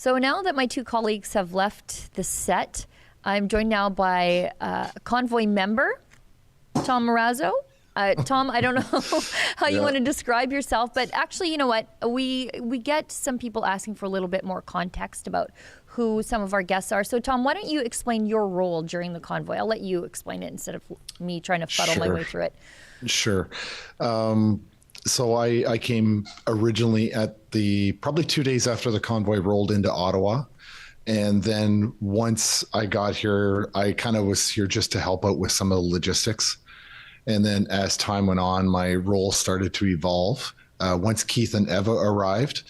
So now that my two colleagues have left the set, I'm joined now by a Convoy member, Tom Marazzo. Tom, I don't know how you want to describe yourself, but actually, you know what? We get some people asking for a little bit more context about who some of our guests are. So, Tom, why don't you explain your role during the convoy? I'll let you explain it instead of me trying to fuddle my way through it. Sure. So I came originally at probably 2 days after the convoy rolled into Ottawa. And then once I got here, I kind of was here just to help out with some of the logistics. And then as time went on, my role started to evolve. Once Keith and Eva arrived,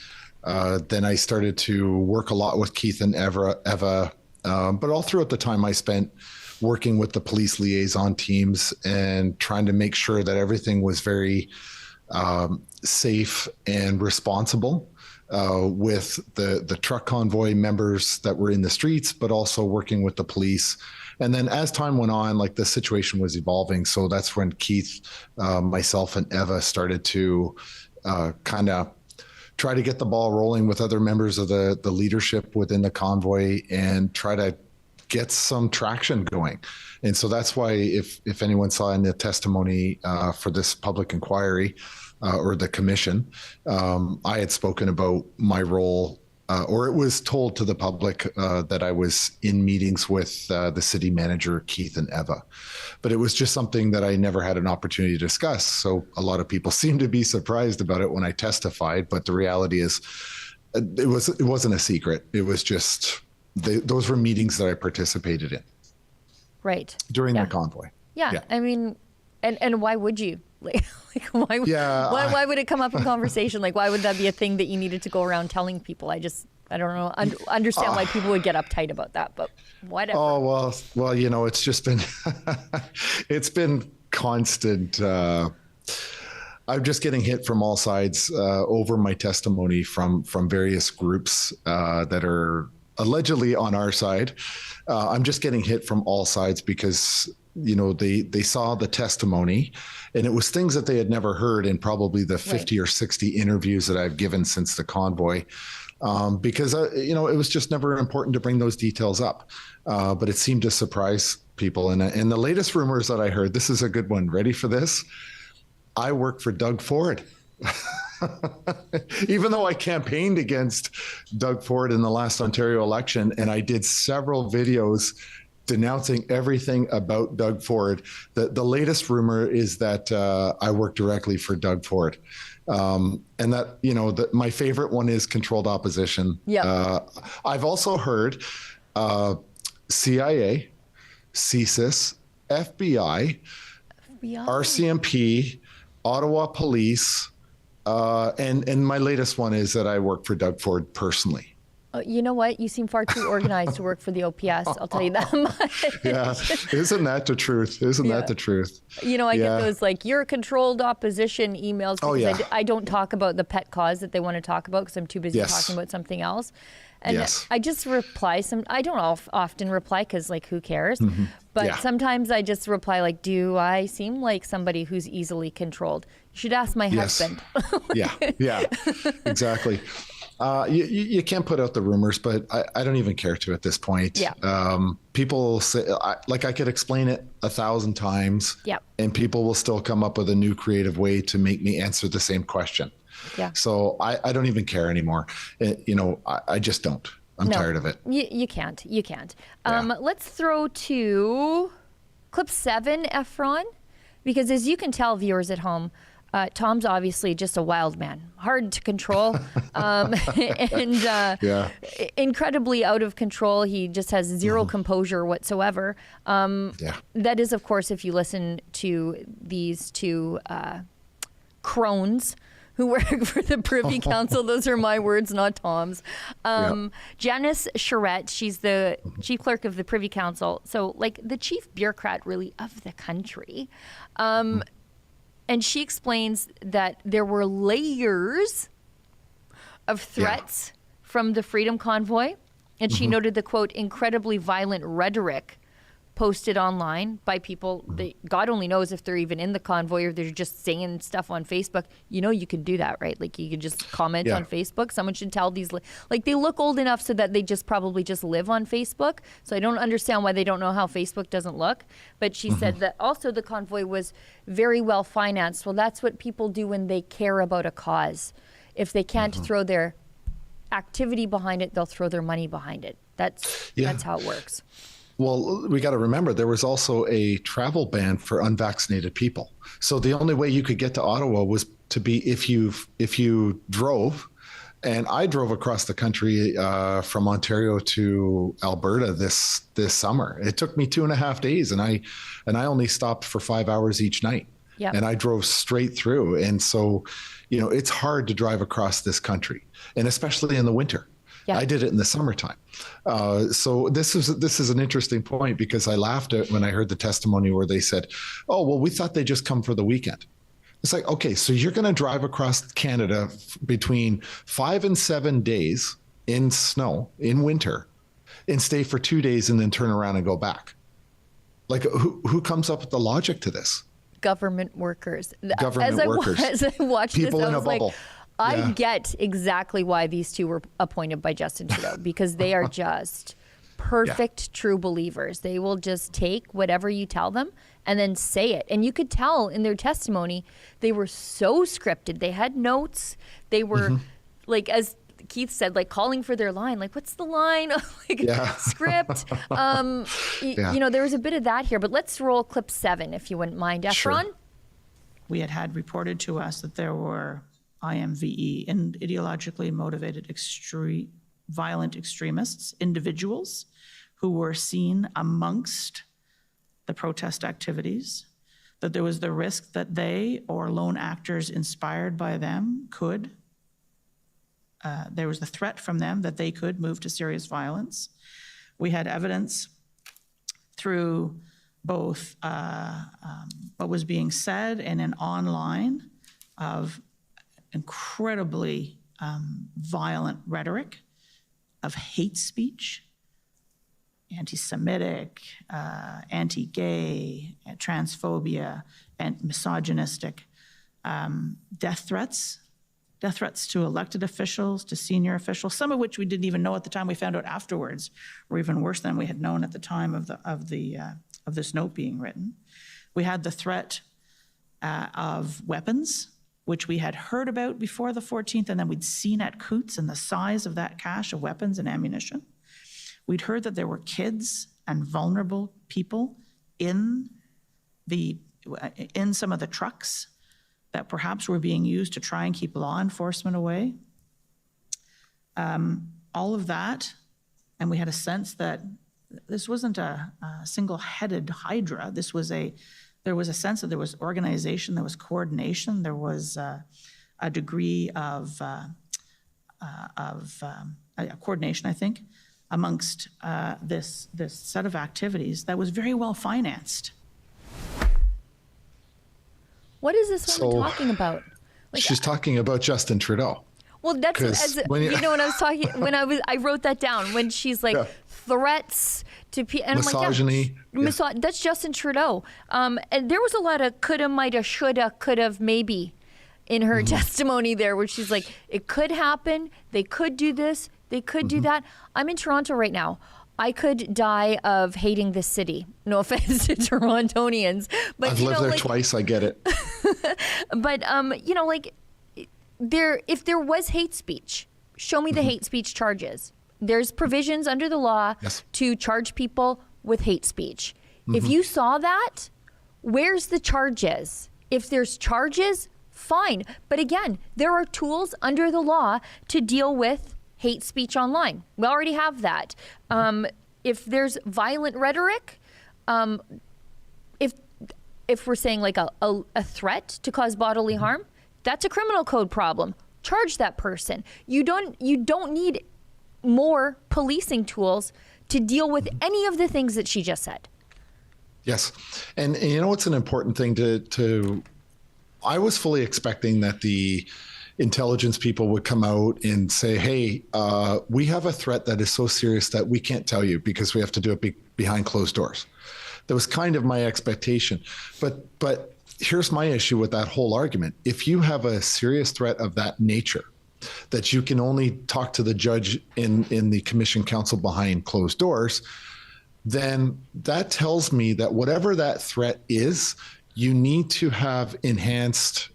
then I started to work a lot with Keith and Eva. But all throughout the time I spent working with the police liaison teams and trying to make sure that everything was very safe and responsible with the truck convoy members that were in the streets, but also working with the police. And then as time went on, like the situation was evolving. So that's when Keith, myself, and Eva started to kind of try to get the ball rolling with other members of the leadership within the convoy and try to get some traction going. And so that's why if anyone saw in the testimony for this public inquiry or the commission, I had spoken about my role or it was told to the public that I was in meetings with the city manager, Keith and Eva. But it was just something that I never had an opportunity to discuss. So a lot of people seemed to be surprised about it when I testified. But the reality is it wasn't a secret. It was just those were meetings that I participated in. Right. During the convoy. Yeah. I mean, and why would you? Why would it come up in conversation? Like, why would that be a thing that you needed to go around telling people? I don't know. Understand why people would get uptight about that, but whatever. Oh, well, you know, it's just been, it's been constant. I'm just getting hit from all sides over my testimony from various groups that are allegedly on our side. I'm just getting hit from all sides because, you know, they saw the testimony and it was things that they had never heard in probably the 50 or 60 interviews that I've given since the convoy. Because, you know, it was just never important to bring those details up. But it seemed to surprise people. And the latest rumors that I heard, this is a good one. Ready for this? I work for Doug Ford. Even though I campaigned against Doug Ford in the last Ontario election, and I did several videos denouncing everything about Doug Ford. The latest rumor is that I work directly for Doug Ford. And that, you know, my favorite one is controlled opposition. Yeah. I've also heard CIA, CSIS, FBI, RCMP, Ottawa Police, and my latest one is that I work for Doug Ford personally. You know what? You seem far too organized to work for the OPS. I'll tell you that much. Yeah. Isn't that the truth? That the truth? You know, I get those like, you're controlled opposition emails because I don't talk about the pet cause that they want to talk about because I'm too busy talking about something else. And I just reply I don't often reply because, like, who cares? Mm-hmm. But sometimes I just reply like, do I seem like somebody who's easily controlled? You should ask my husband. Yeah, exactly. You can't put out the rumors, but I don't even care to at this point. Yeah. People say, I could explain it 1,000 times, and people will still come up with a new creative way to make me answer the same question. Yeah. So I don't even care anymore. You know, I just don't. I'm tired of it. You can't. Let's throw to clip 7, Efron, because as you can tell, viewers at home, Tom's obviously just a wild man, hard to control, and incredibly out of control. He just has zero composure whatsoever. That is, of course, if you listen to these two crones who work for the Privy Council. Those are my words, not Tom's. Janice Charette, she's the chief clerk of the Privy Council. So, like, the chief bureaucrat, really, of the country. And she explains that there were layers of threats from the Freedom Convoy. And she noted the, quote, incredibly violent rhetoric posted online by people that God only knows if they're even in the convoy or they're just saying stuff on Facebook. You can do that, right? Like you could just comment on Facebook. Someone should tell these, like they look old enough so that they just probably just live on Facebook. So I don't understand why they don't know how Facebook doesn't look. But she said that also the convoy was very well financed. Well, that's what people do when they care about a cause. If they can't throw their activity behind it, they'll throw their money behind it. That's how it works. Well, we got to remember there was also a travel ban for unvaccinated people. So the only way you could get to Ottawa was to be if you drove. And I drove across the country from Ontario to Alberta this summer. It took me 2.5 days, and I only stopped for 5 hours each night. Yep. And I drove straight through. And so, it's hard to drive across this country, and especially in the winter. Yeah. I did it in the summertime. So this is an interesting point, because I laughed at when I heard the testimony where they said, oh, well, we thought they just come for the weekend. It's like, okay, so you're going to drive across Canada between 5 and 7 days in snow in winter and stay for 2 days and then turn around and go back. Like who comes up with the logic to this? Government workers. Government workers. As I watched people this, in I a was bubble. like, I get exactly why these two were appointed by Justin Trudeau, because they are just perfect true believers. They will just take whatever you tell them and then say it. And you could tell in their testimony, they were so scripted. They had notes. They were like, as Keith said, like calling for their line, like, what's the line? Script. There was a bit of that here, but let's roll clip 7 if you wouldn't mind. Efron? Sure. We had reported to us that there were IMVE and ideologically motivated violent extremists, individuals who were seen amongst the protest activities, that there was the risk that they or lone actors inspired by them there was the threat from them that they could move to serious violence. We had evidence through both what was being said and in online of incredibly violent rhetoric, of hate speech, anti-Semitic, anti-gay, transphobia, and misogynistic, death threats to elected officials, to senior officials, some of which we didn't even know at the time. We found out afterwards were even worse than we had known at the time of this note being written. We had the threat of weapons, which we had heard about before the 14th, and then we'd seen at Coots and the size of that cache of weapons and ammunition. We'd heard that there were kids and vulnerable people in some of the trucks that perhaps were being used to try and keep law enforcement away. All of that, and we had a sense that this wasn't a single-headed hydra. There was a sense that there was organization, there was coordination, there was a degree of coordination, I think, amongst this set of activities that was very well financed. What is this woman talking about? Like, she's talking about Justin Trudeau. Well, that's when I was talking I wrote that down when she's like threats to people, and misogyny. I'm like, that's Justin Trudeau. And there was a lot of coulda, mighta, shoulda, could've, maybe in her testimony there, where she's like, it could happen. They could do this. They could do that. I'm in Toronto right now. I could die of hating this city. No offense to Torontonians, but I've lived there twice. I get it. But if there was hate speech, show me the hate speech charges. There's provisions under the law to charge people with hate speech. If you saw that, where's the charges? If there's charges, fine. But again, there are tools under the law to deal with hate speech online. We already have that. If there's violent rhetoric, if we're saying like a threat to cause bodily harm, that's a criminal code problem. Charge that person. You don't need more policing tools to deal with any of the things that she just said. Yes. And you know what's an important thing to I was fully expecting that the intelligence people would come out and say, hey, we have a threat that is so serious that we can't tell you because we have to do it behind closed doors. That was kind of my expectation. But here's my issue with that whole argument. If you have a serious threat of that nature, that you can only talk to the judge in the commission council behind closed doors, then that tells me that whatever that threat is, you need to have enhanced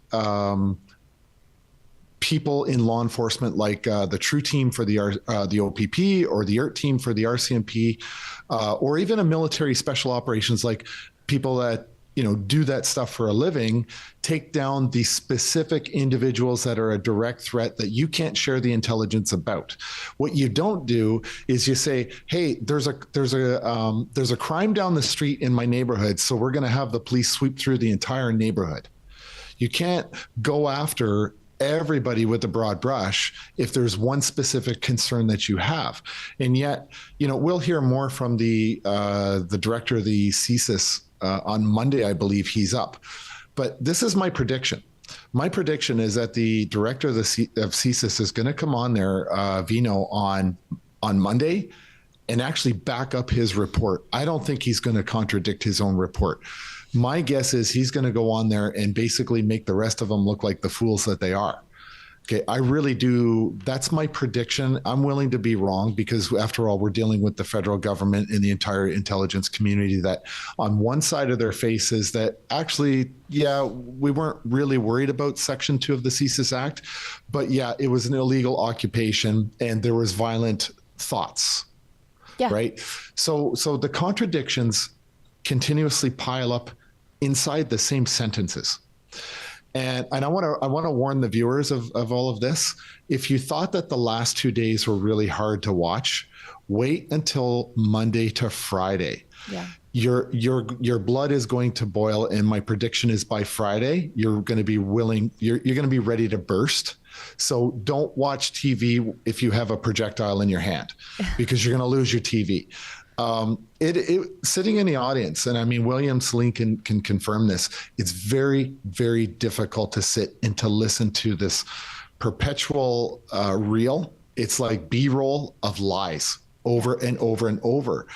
people in law enforcement, like the TRUE team for the OPP, or the ERT team for the RCMP, or even a military special operations, like people that do that stuff for a living, take down the specific individuals that are a direct threat that you can't share the intelligence about. What you don't do is you say, hey, there's a crime down the street in my neighborhood, so we're going to have the police sweep through the entire neighborhood. You can't go after everybody with a broad brush if there's one specific concern that you have. And yet, we'll hear more from the director of the CSIS on Monday. I believe he's up. But this is my prediction. My prediction is that the director of CSIS is going to come on there, Vino, on Monday, and actually back up his report. I don't think he's going to contradict his own report. My guess is he's going to go on there and basically make the rest of them look like the fools that they are. Okay, I really do. That's my prediction. I'm willing to be wrong, because after all, we're dealing with the federal government and the entire intelligence community that on one side of their faces that actually, yeah, we weren't really worried about Section 2 of the CSIS Act, but yeah, it was an illegal occupation and there was violent thoughts. Yeah. Right. So the contradictions continuously pile up inside the same sentences. And I want to warn the viewers of all of this. If you thought that the last 2 days were really hard to watch, wait until Monday to Friday. Yeah. Your blood is going to boil, and my prediction is by Friday you're going to be you're going to be ready to burst. So don't watch TV if you have a projectile in your hand, because you're going to lose your TV. Sitting in the audience, and I mean, William Celine can confirm this, it's very, very difficult to sit and to listen to this perpetual reel. It's like B-roll of lies over and over and over.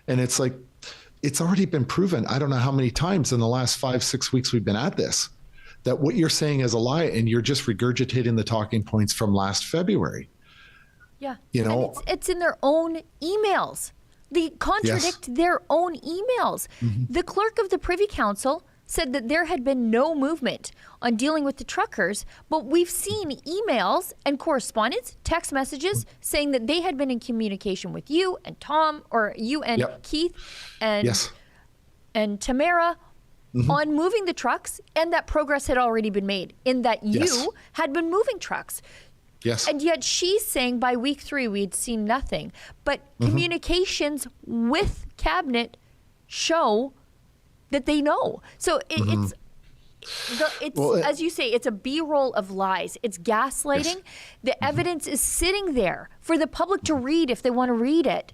And it's like, it's already been proven. I don't know how many times in the last 5-6 weeks we've been at this, that what you're saying is a lie, and you're just regurgitating the talking points from last February. Yeah. And it's in their own emails. They contradict their own emails. Mm-hmm. The clerk of the Privy Council said that there had been no movement on dealing with the truckers, but we've seen emails and correspondence, text messages, saying that they had been in communication with you and Tom, or you and Keith and Tamara, on moving the trucks, and that progress had already been made, in that you had been moving trucks. Yes. And yet she's saying by week 3 we'd seen nothing. But communications with cabinet show that they know. So it's as you say, it's a B-roll of lies. It's gaslighting. Yes. The evidence is sitting there for the public to read if they want to read it.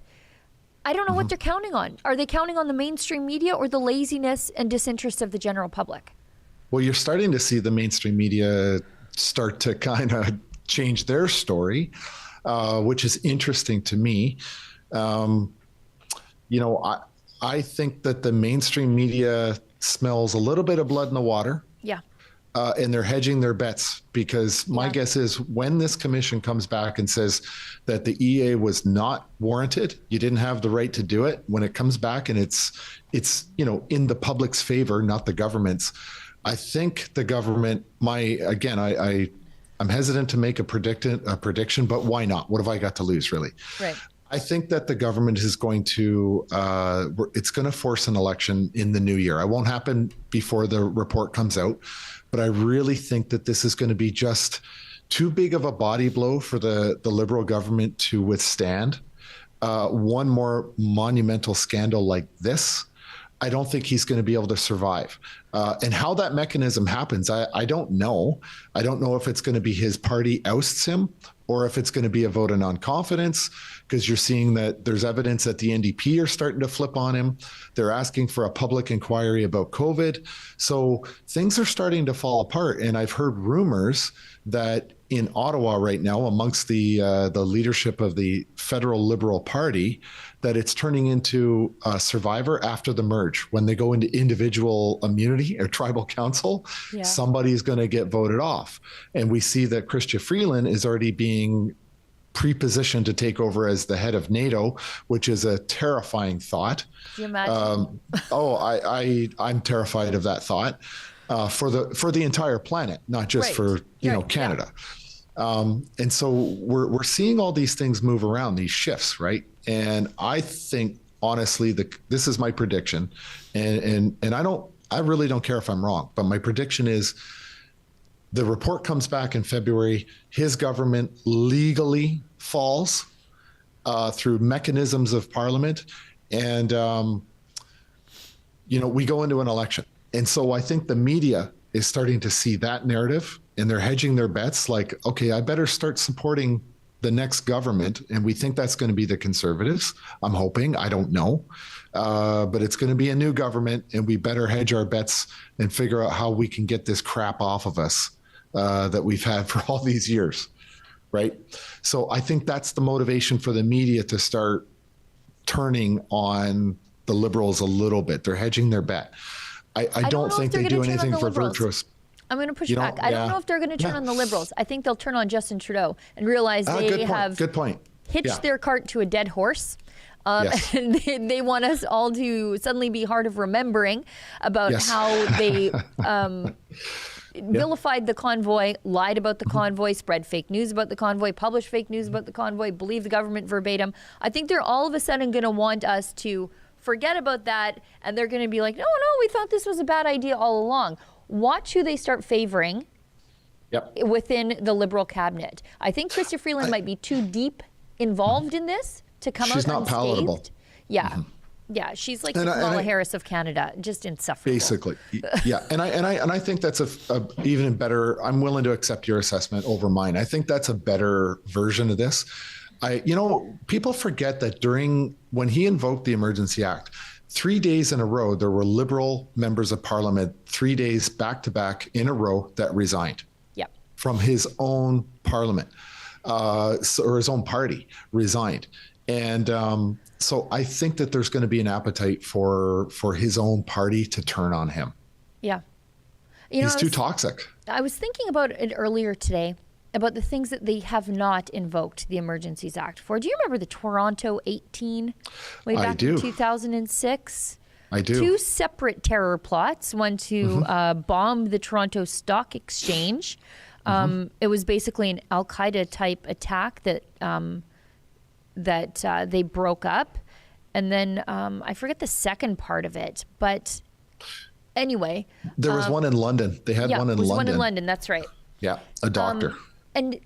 I don't know what they're counting on. Are they counting on the mainstream media or the laziness and disinterest of the general public? Well, you're starting to see the mainstream media start to kind of change their story, which is interesting to me. I think that the mainstream media smells a little bit of blood in the water. Yeah. And they're hedging their bets, because my guess is when this commission comes back and says that the EA was not warranted, you didn't have the right to do it, when it comes back and it's in the public's favor, not the government's, I think the government, I'm hesitant to make a prediction, but why not? What have I got to lose, really? Right. I think that the government is going to, it's going to force an election in the new year. It won't happen before the report comes out, but I really think that this is going to be just too big of a body blow for the Liberal government to withstand. One more monumental scandal like this, I don't think he's going to be able to survive. And how that mechanism happens, I don't know. I don't know if it's going to be his party ousts him, or if it's going to be a vote of non-confidence, because you're seeing that there's evidence that the NDP are starting to flip on him. They're asking for a public inquiry about COVID. So things are starting to fall apart. And I've heard rumors that in Ottawa right now, amongst the leadership of the federal Liberal Party, that it's turning into a Survivor after the merge. When they go into individual immunity or tribal council, somebody's going to get voted off. And we see that Chrystia Freeland is already being pre-positioned to take over as the head of NATO, which is a terrifying thought. Can you imagine? I'm terrified of that thought for the entire planet, not just for Canada. And so we're seeing all these things move around, these shifts, right? And I think honestly, this is my prediction, and I really don't care if I'm wrong, but my prediction is the report comes back in February. His government legally falls through mechanisms of Parliament, and we go into an election. And so I think the media is starting to see that narrative, and they're hedging their bets. Like, okay, I better start supporting the next government, and we think that's going to be the Conservatives. I'm hoping. I don't know. But it's going to be a new government, and we better hedge our bets and figure out how we can get this crap off of us that we've had for all these years, right? So I think that's the motivation for the media to start turning on the Liberals a little bit. They're hedging their bet. I don't think they do anything for virtuous. I'm going to push back. I don't know if they're going to turn on the Liberals. I think they'll turn on Justin Trudeau and realize they have hitched their cart to a dead horse. And they want us all to suddenly be hard of remembering about how they vilified the convoy, lied about the convoy, spread fake news about the convoy, published fake news about the convoy, believed the government verbatim. I think they're all of a sudden going to want us to forget about that, and they're going to be like, no, we thought this was a bad idea all along. Watch who they start favoring within the Liberal cabinet. I think Chrystia Freeland might be too deep involved in this to come out unscathed. She's not palatable. Yeah. Yeah, she's like the Kamala Harris of Canada, just insufferable. Basically, yeah, and I think that's a even better. I'm willing to accept your assessment over mine. I think that's a better version of this. People forget that when he invoked the Emergency Act, 3 days in a row, there were Liberal members of Parliament, 3 days back to back in a row that resigned from his own Parliament or his own party resigned. And so I think that there's going to be an appetite for his own party to turn on him. Yeah. He's too toxic. I was thinking about it earlier today, about the things that they have not invoked the Emergencies Act for. Do you remember the Toronto 18 way back in 2006? I do. 2 separate terror plots, one to bomb the Toronto Stock Exchange. It was basically an Al-Qaeda type attack that they broke up. And then I forget the second part of it, but anyway. There was one in London. They had one in London. There was one in London, that's right. Yeah, a doctor. And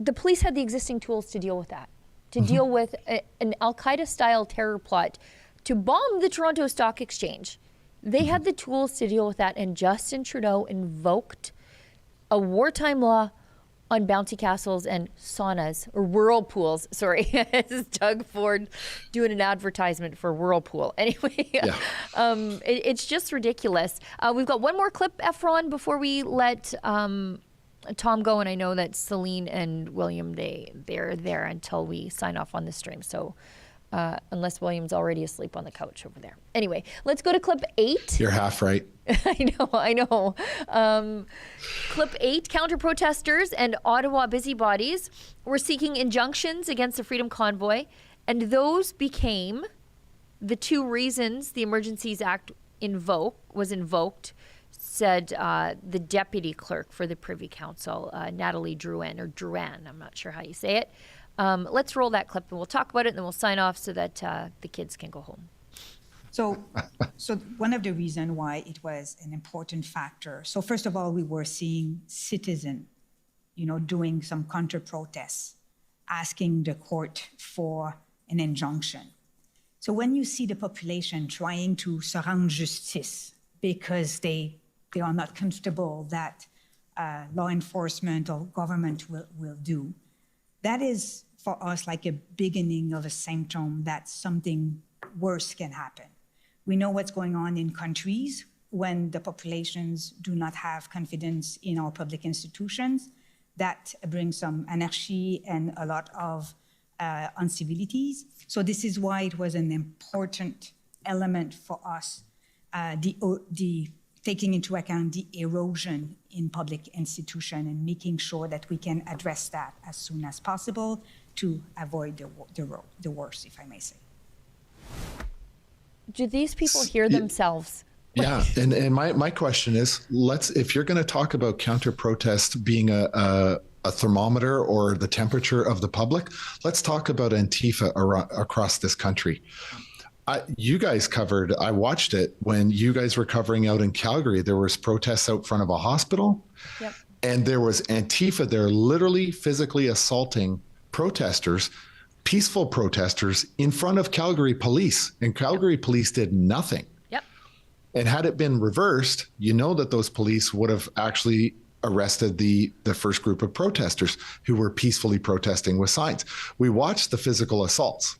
the police had the existing tools to deal with that, to deal with an Al-Qaeda style terror plot to bomb the Toronto Stock Exchange. They had the tools to deal with that, and Justin Trudeau invoked a wartime law on bouncy castles and saunas, or whirlpools. Sorry, this is Doug Ford doing an advertisement for Whirlpool. Anyway, it's just ridiculous. We've got one more clip, Efron, before we let Tom go, and I know that Celine and William, they're there until we sign off on the stream. So unless William's already asleep on the couch over there. Anyway, let's go to clip 8. You're half right. I know. Clip 8, counter-protesters and Ottawa busybodies were seeking injunctions against the Freedom Convoy, and those became the 2 reasons the Emergencies Act was invoked, said the deputy clerk for the Privy Council, Natalie Drouin, I'm not sure how you say it. Let's roll that clip and we'll talk about it, and then we'll sign off so that the kids can go home. So one of the reasons why it was an important factor. So first of all, we were seeing citizens, doing some counter-protests, asking the court for an injunction. So when you see the population trying to se rendre justice because they are not comfortable that law enforcement or government will do, that is for us like a beginning of a symptom that something worse can happen. We know what's going on in countries when the populations do not have confidence in our public institutions. That brings some anarchy and a lot of uncivilities. So this is why it was an important element for us, the taking into account the erosion in public institution and making sure that we can address that as soon as possible to avoid the worst, if I may say. Do these people hear themselves? Yeah, and my question is, if you're going to talk about counter protest being a thermometer or the temperature of the public, let's talk about Antifa across this country. You guys covered, I watched it when you guys were covering out in Calgary. There was protests out front of a hospital. Yep. And there was Antifa there literally physically assaulting protesters, peaceful protesters, in front of Calgary police. And Calgary police did nothing. Yep. And had it been reversed, you know that those police would have actually arrested the first group of protesters who were peacefully protesting with signs. We watched the physical assaults.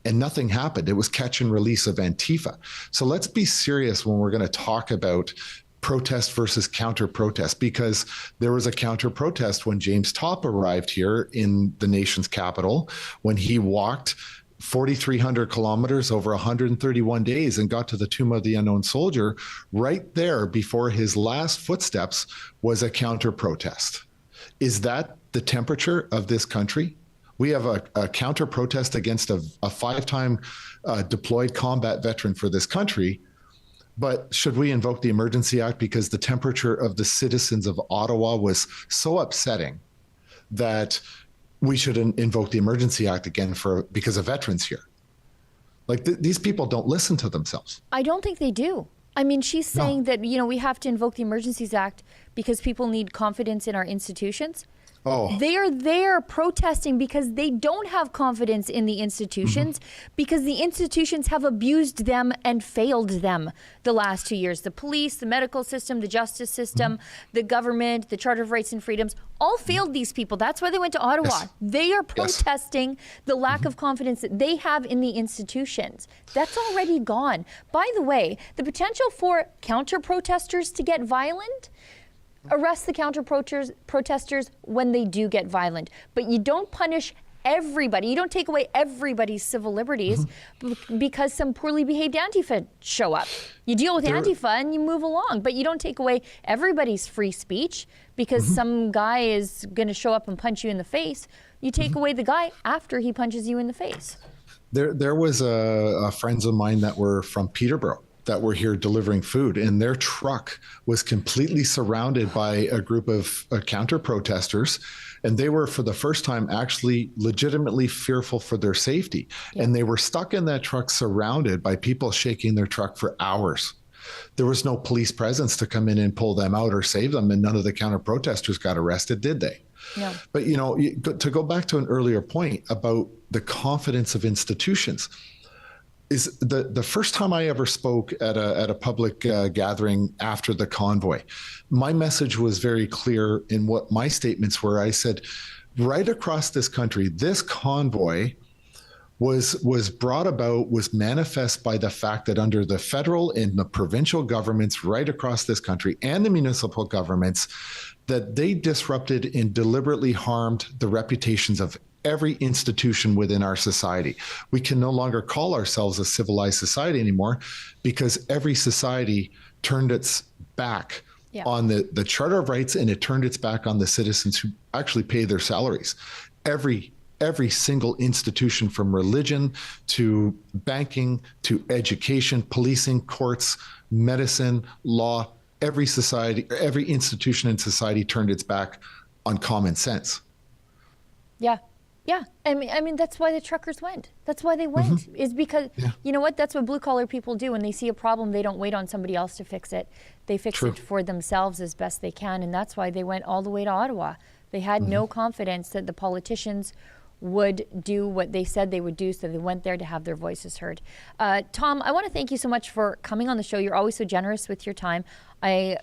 And nothing happened. It was catch and release of Antifa. So let's be serious when we're going to talk about protest versus counter protest, because there was a counter protest when James Topp arrived here in the nation's capital, when he walked 4,300 kilometers over 131 days and got to the Tomb of the Unknown Soldier. Right there before his last footsteps was a counter protest. Is that the temperature of this country? We have a counter protest against a 5-time deployed combat veteran for this country. But should we invoke the Emergency Act because the temperature of the citizens of Ottawa was so upsetting that we should invoke the Emergency Act again because of veterans here? Like these people don't listen to themselves. I don't think they do. I mean, she's saying that, we have to invoke the Emergencies Act because people need confidence in our institutions. Oh. They are there protesting because they don't have confidence in the institutions, because the institutions have abused them and failed them the last 2 years. The police, the medical system, the justice system, the government, the Charter of Rights and Freedoms, all failed these people. That's why they went to Ottawa. Yes. They are protesting the lack of confidence that they have in the institutions. That's already gone. By the way, the potential for counter-protesters to get violent, arrest the counter-protesters when they do get violent. But you don't punish everybody. You don't take away everybody's civil liberties because some poorly behaved Antifa show up. You deal with Antifa and you move along, but you don't take away everybody's free speech because some guy is going to show up and punch you in the face. You take away the guy after he punches you in the face. There was a friends of mine that were from Peterborough that were here delivering food, and their truck was completely surrounded by a group of counter protesters, and they were for the first time actually legitimately fearful for their safety. Yeah. And they were stuck in that truck surrounded by people shaking their truck for hours. There was no police presence to come in and pull them out or save them, and none of the counter protesters got arrested, did they? No. But to go back to an earlier point about the confidence of institutions, is the first time I ever spoke at a public gathering after the convoy, my message was very clear in what my statements were. I said, right across this country, this convoy was brought about, was manifest by the fact that under the federal and the provincial governments right across this country and the municipal governments, that they disrupted and deliberately harmed the reputations of every institution within our society. We can no longer call ourselves a civilized society anymore because every society turned its back on the Charter of Rights, and it turned its back on the citizens who actually pay their salaries. Every single institution, from religion to banking to education, policing, courts, medicine, law, every institution in society turned its back on common sense. Yeah. Yeah, I mean that's why the truckers went. That's why they went, is because, you know what, that's what blue collar people do. When they see a problem, they don't wait on somebody else to fix it. They fix it for themselves as best they can, and that's why they went all the way to Ottawa. They had no confidence that the politicians would do what they said they would do, so they went there to have their voices heard. Tom, I want to thank you so much for coming on the show. You're always so generous with your time. I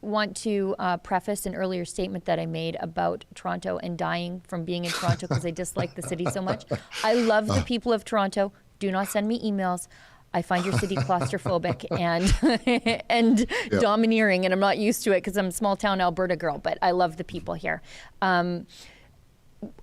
want to preface an earlier statement that I made about Toronto and dying from being in Toronto because I dislike the city so much. I love the people of Toronto. Do not send me emails. I find your city claustrophobic and domineering, and I'm not used to it because I'm a small town Alberta girl, but I love the people here.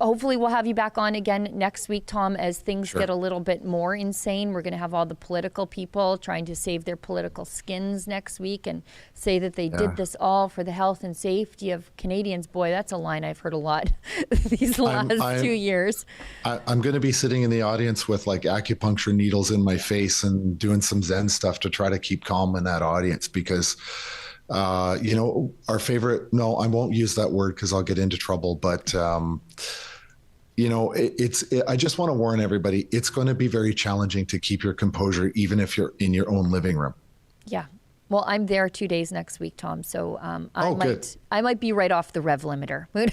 hopefully we'll have you back on again next week, Tom, as things get a little bit more insane. We're going to have all the political people trying to save their political skins next week and say that they did this all for the health and safety of Canadians. Boy, that's a line I've heard a lot these last 2 years. I'm going to be sitting in the audience with like acupuncture needles in my face and doing some Zen stuff to try to keep calm in that audience, because our favorite, no, I won't use that word because I'll get into trouble, but I just want to warn everybody, it's going to be very challenging to keep your composure, even if you're in your own living room. Yeah. Well, I'm there 2 days next week, Tom. So good. I might be right off the rev limiter. Who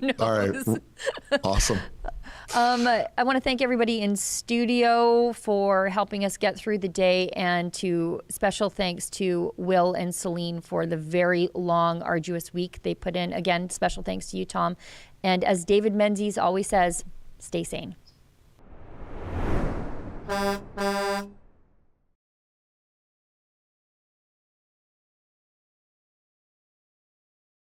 knows? All right. Awesome. I want to thank everybody in studio for helping us get through the day, and special thanks to Will and Celine for the very long, arduous week they put in. Again, special thanks to you, Tom. And as David Menzies always says, stay sane.